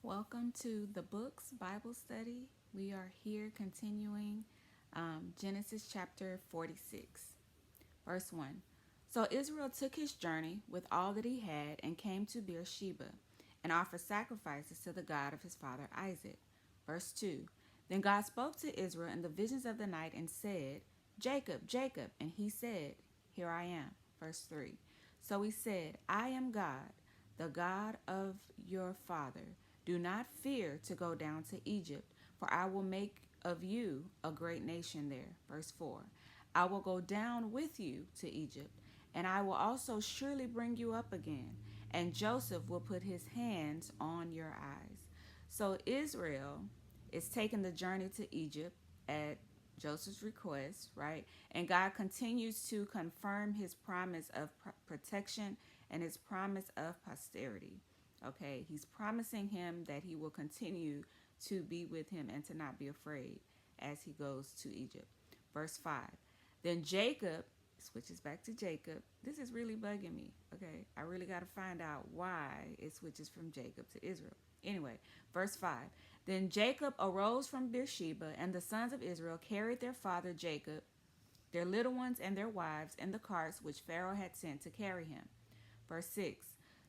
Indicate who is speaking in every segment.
Speaker 1: Welcome to the Books Bible Study. We are here continuing Genesis chapter 46, verse 1. So Israel took his journey with all that he had and came to Beersheba and offered sacrifices to the God of his father Isaac. Verse 2. Then God spoke to Israel in the visions of the night and said, Jacob, Jacob. And he said, Here I am. Verse 3. So he said, I am God, the God of your father. Do not fear to go down to Egypt, for I will make of you a great nation there. Verse 4. I will go down with you to Egypt, and I will also surely bring you up again, and Joseph will put his hands on your eyes. So Israel is taking the journey to Egypt at Joseph's request, right? And God continues to confirm his promise of protection and his promise of posterity. Okay, he's promising him that he will continue to be with him and to not be afraid as he goes to Egypt. Verse 5. Then Jacob switches back to Jacob. This is really bugging me. Okay, I really got to find out why it switches from Jacob to Israel. Anyway, verse 5. Then Jacob arose from Beersheba, and the sons of Israel carried their father Jacob, their little ones, and their wives in the carts which Pharaoh had sent to carry him. Verse 6.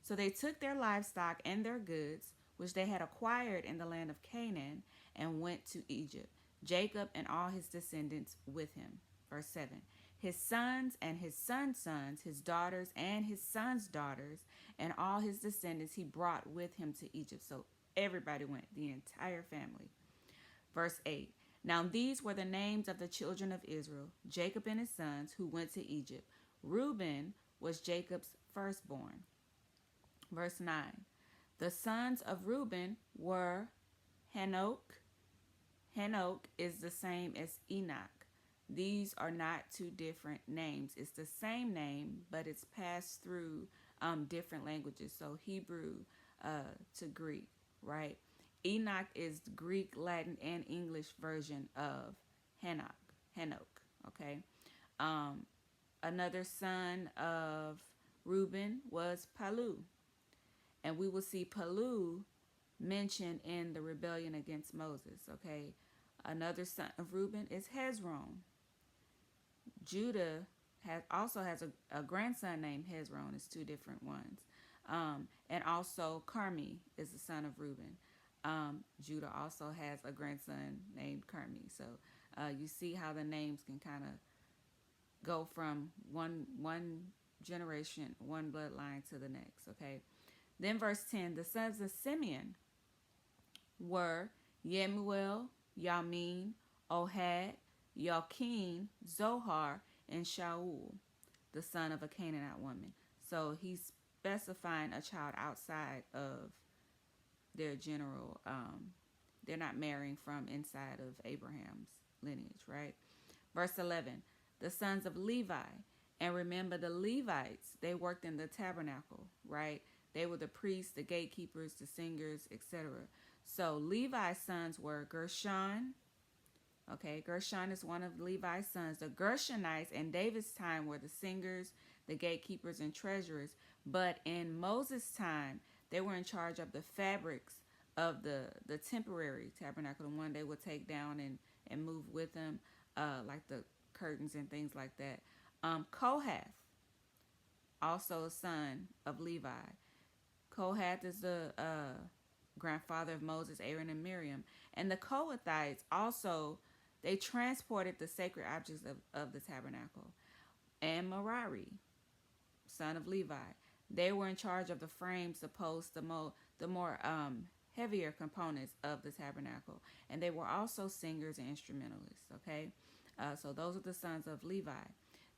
Speaker 1: So they took their livestock and their goods, which they had acquired in the land of Canaan, and went to Egypt, Jacob and all his descendants with him. Verse 7. His sons and his sons' sons, his daughters and his sons' daughters, and all his descendants he brought with him to Egypt. So everybody went, the entire family. Verse 8. Now these were the names of the children of Israel, Jacob and his sons, who went to Egypt. Reuben was Jacob's firstborn. Verse 9. The sons of Reuben were Hanok. Hanok is the same as Enoch. These are not two different names. It's the same name, but it's passed through different languages. So Hebrew to Greek, right? Enoch is the Greek, Latin, and English version of Hanok. Hanok, okay? Um, Another son of Reuben was Palu. And we will see Palu mentioned in the rebellion against Moses, okay? Another son of Reuben is Hezron. Judah also has a grandson named Hezron. It's two different ones. And also Carmi is the son of Reuben. Judah also has a grandson named Carmi. So you see how the names can kind of go from one generation, one bloodline to the next, okay? Then verse 10, the sons of Simeon were Yemuel, Yamin, Ohad, Yalkin, Zohar, and Shaul, the son of a Canaanite woman. So he's specifying a child outside of their general, they're not marrying from inside of Abraham's lineage, right? Verse 11, the sons of Levi. And remember, the Levites, they worked in the tabernacle, right? They were the priests, the gatekeepers, the singers, etc. So Levi's sons were Gershon. Okay, Gershon is one of Levi's sons. The Gershonites in David's time were the singers, the gatekeepers, and treasurers. But in Moses' time, they were in charge of the fabrics of the temporary tabernacle, the one they would take down and move with them, like the curtains and things like that. Kohath, also a son of Levi. Kohath is the grandfather of Moses, Aaron, and Miriam. And the Kohathites also, they transported the sacred objects of the tabernacle. And Merari, son of Levi. They were in charge of the frames, the posts, the more heavier components of the tabernacle. And they were also singers and instrumentalists, okay? So those are the sons of Levi.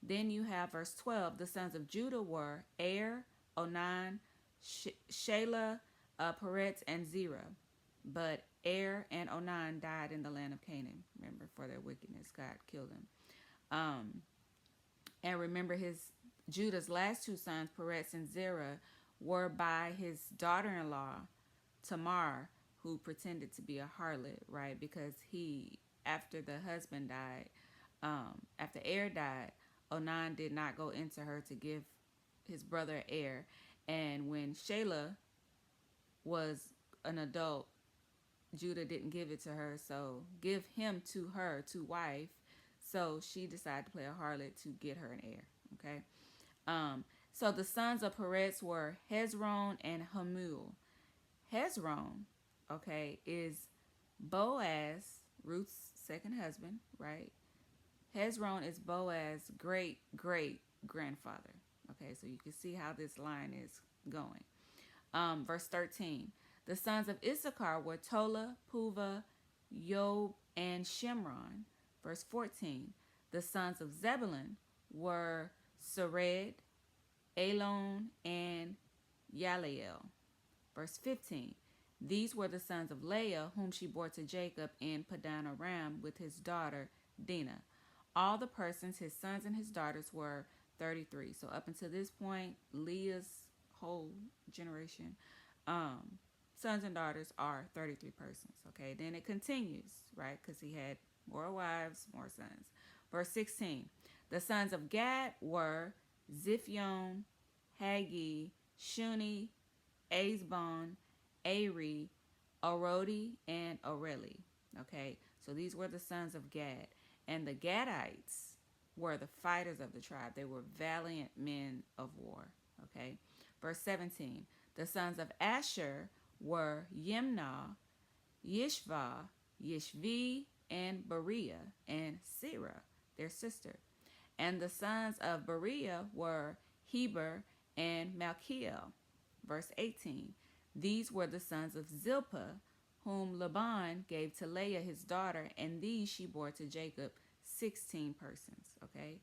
Speaker 1: Then you have verse 12. The sons of Judah were Er, Onan, Shelah, Peretz, and Zerah. But Er and Onan died in the land of Canaan. Remember, for their wickedness, God killed them. And remember, Judah's last two sons, Peretz and Zerah, were by his daughter-in-law, Tamar, who pretended to be a harlot, right? Because after the husband died, after Er died, Onan did not go into her to give his brother heir. And when Shelah was an adult, Judah didn't give it to her, so give him to her to wife. So she decided to play a harlot to get her an heir. Okay. Um, so the sons of Perez were Hezron and Hamul. Hezron, okay, is Boaz, Ruth's second husband, right? Hezron is Boaz's great great grandfather. Okay, so you can see how this line is going. Verse 13. The sons of Issachar were Tola, Puva, Yob, and Shimron. Verse 14. The sons of Zebulun were Sered, Elon, and Yaliel. Verse 15. These were the sons of Leah, whom she bore to Jacob in Padan Aram with his daughter Dinah. All the persons, his sons and his daughters, were 33. So up until this point, Leah's whole generation, sons and daughters are 33 persons. Okay, then it continues, right? Because he had more wives, more sons. Verse 16. The sons of Gad were Ziphion, Hagi, Shuni, Azbon, Ari, Arodi, and Areli. Okay, so these were the sons of Gad. And the Gadites were the fighters of the tribe. They were valiant men of war. Okay, verse 17. The sons of Asher were Yimnah, Yishva, Yishvi, and Beriah, and Sirah, their sister. And the sons of Beriah were Heber and Malchiel. Verse 18. These were the sons of Zilpah, whom Laban gave to Leah his daughter, and these she bore to Jacob, 16 persons. Okay.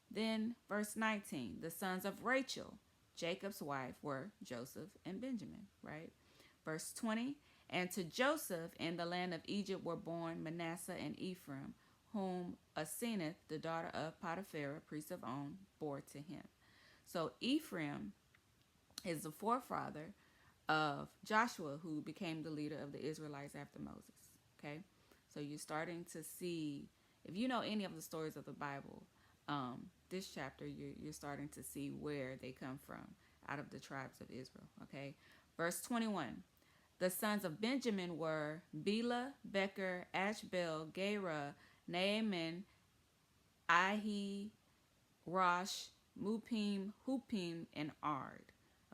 Speaker 1: Then verse 19. The sons of Rachel, Jacob's wife, were Joseph and Benjamin. Right. Verse 20. And to Joseph in the land of Egypt were born Manasseh and Ephraim, whom Asenath, the daughter of Potiphar, priest of On, bore to him. So Ephraim is the forefather of Joshua, who became the leader of the Israelites after Moses. Okay, so you're starting to see, if you know any of the stories of the Bible, this chapter you're starting to see where they come from, out of the tribes of Israel. Okay, verse 21. The sons of Benjamin were Bela, Becher, Ashbel, Gera, Naaman, Ahi, Rosh, Mupim, Hupim, and Ard.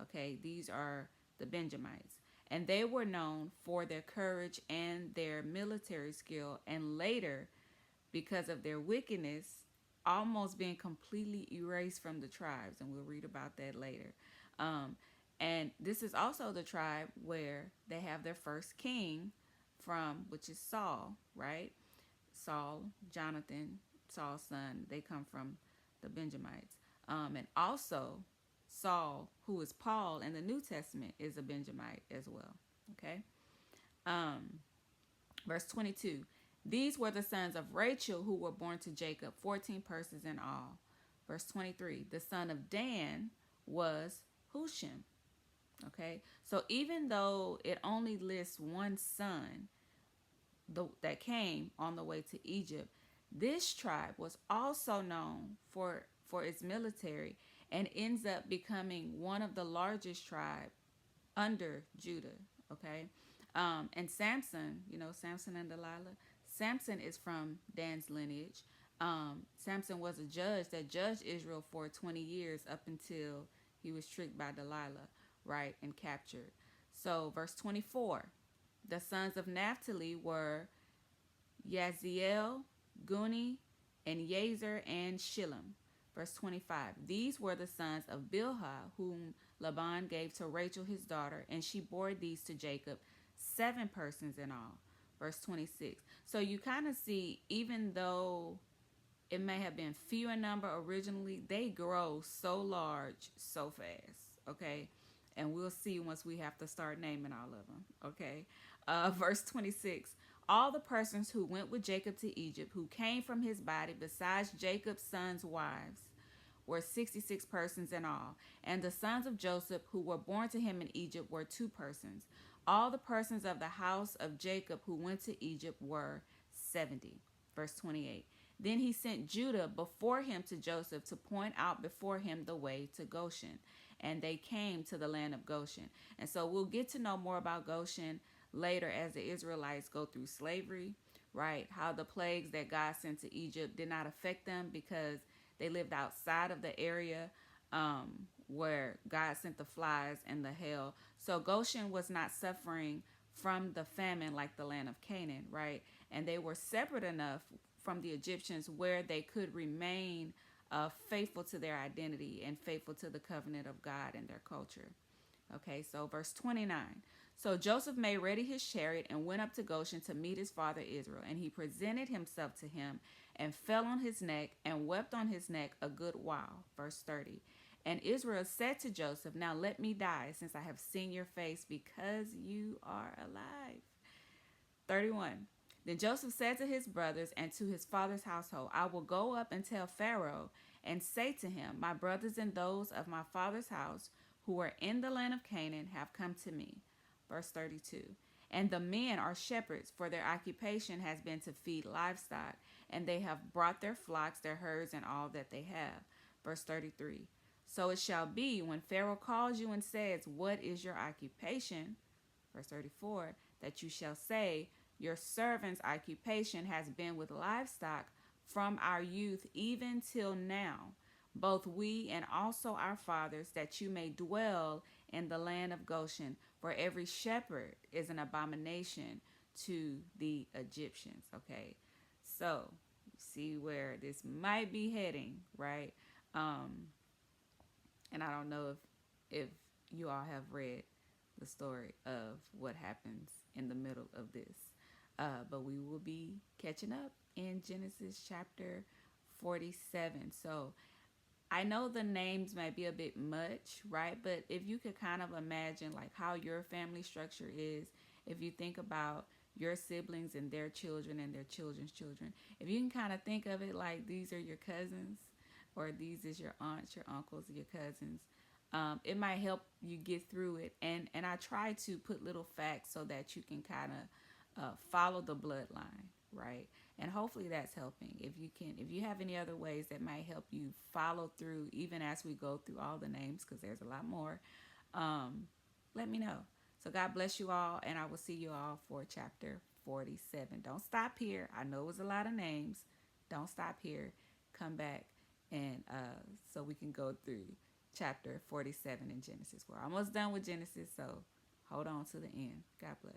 Speaker 1: Okay, these are the Benjamites. And they were known for their courage and their military skill, and later, because of their wickedness, almost being completely erased from the tribes. And we'll read about that later. And this is also the tribe where they have their first king from, which is Saul, right? Saul, Jonathan, Saul's son, they come from the Benjamites. And also Saul, who is Paul in the New Testament, is a Benjamite as well. Okay. Verse 22. These were the sons of Rachel who were born to Jacob, 14 persons in all. Verse 23. The son of Dan was Hushim. Okay, so even though it only lists one son that came on the way to Egypt, this tribe was also known for its military and ends up becoming one of the largest tribes under Judah. Okay, and Samson, Samson and Delilah. Samson is from Dan's lineage. Samson was a judge that judged Israel for 20 years up until he was tricked by Delilah, right, and captured. So verse 24, the sons of Naphtali were Yaziel, Guni, and Yezer, and Shillam. Verse 25, these were the sons of Bilhah, whom Laban gave to Rachel his daughter, and she bore these to Jacob, 7 persons in all. Verse 26, so you kind of see, even though it may have been few in number originally, they grow so large so fast. Okay, and we'll see once we have to start naming all of them. Okay, verse 26. All the persons who went with Jacob to Egypt, who came from his body, besides Jacob's sons' wives, were 66 persons in all. And the sons of Joseph, who were born to him in Egypt, were 2 persons. All the persons of the house of Jacob who went to Egypt were 70. Verse 28. Then he sent Judah before him to Joseph to point out before him the way to Goshen. and they came to the land of Goshen. And so we'll get to know more about Goshen later as the Israelites go through slavery, right? How the plagues that God sent to Egypt did not affect them because they lived outside of the area where God sent the flies and the hail. So Goshen was not suffering from the famine like the land of Canaan, right? And they were separate enough from the Egyptians where they could remain faithful to their identity and faithful to the covenant of God and their culture. Okay, so verse 29. So Joseph made ready his chariot and went up to Goshen to meet his father Israel. And he presented himself to him and fell on his neck and wept on his neck a good while. Verse 30. And Israel said to Joseph, now let me die, since I have seen your face, because you are alive. 31. Then Joseph said to his brothers and to his father's household, I will go up and tell Pharaoh and say to him, my brothers and those of my father's house who are in the land of Canaan have come to me. Verse 32. And the men are shepherds, for their occupation has been to feed livestock, and they have brought their flocks, their herds, and all that they have. Verse 33. So it shall be when Pharaoh calls you and says, what is your occupation? Verse 34, that you shall say, your servant's occupation has been with livestock from our youth even till now, both we and also our fathers, that you may dwell in the land of Goshen, for every shepherd is an abomination to the Egyptians. Okay, so you see where this might be heading, right? And I don't know if you all have read the story of what happens in the middle of this. But we will be catching up in Genesis chapter 47. So I know the names might be a bit much, right? But if you could kind of imagine like how your family structure is, if you think about your siblings and their children and their children's children, if you can kind of think of it like these are your cousins, or these is your aunts, your uncles, your cousins, it might help you get through it. And I try to put little facts so that you can kind of follow the bloodline, right? And hopefully that's helping. If you have any other ways that might help you follow through, even as we go through all the names, because there's a lot more, let me know. So God bless you all, and I will see you all for chapter 47. Don't stop here. I know it was a lot of names. Don't stop here. Come back, and so we can go through chapter 47 in Genesis. We're almost done with Genesis, so hold on to the end. God bless.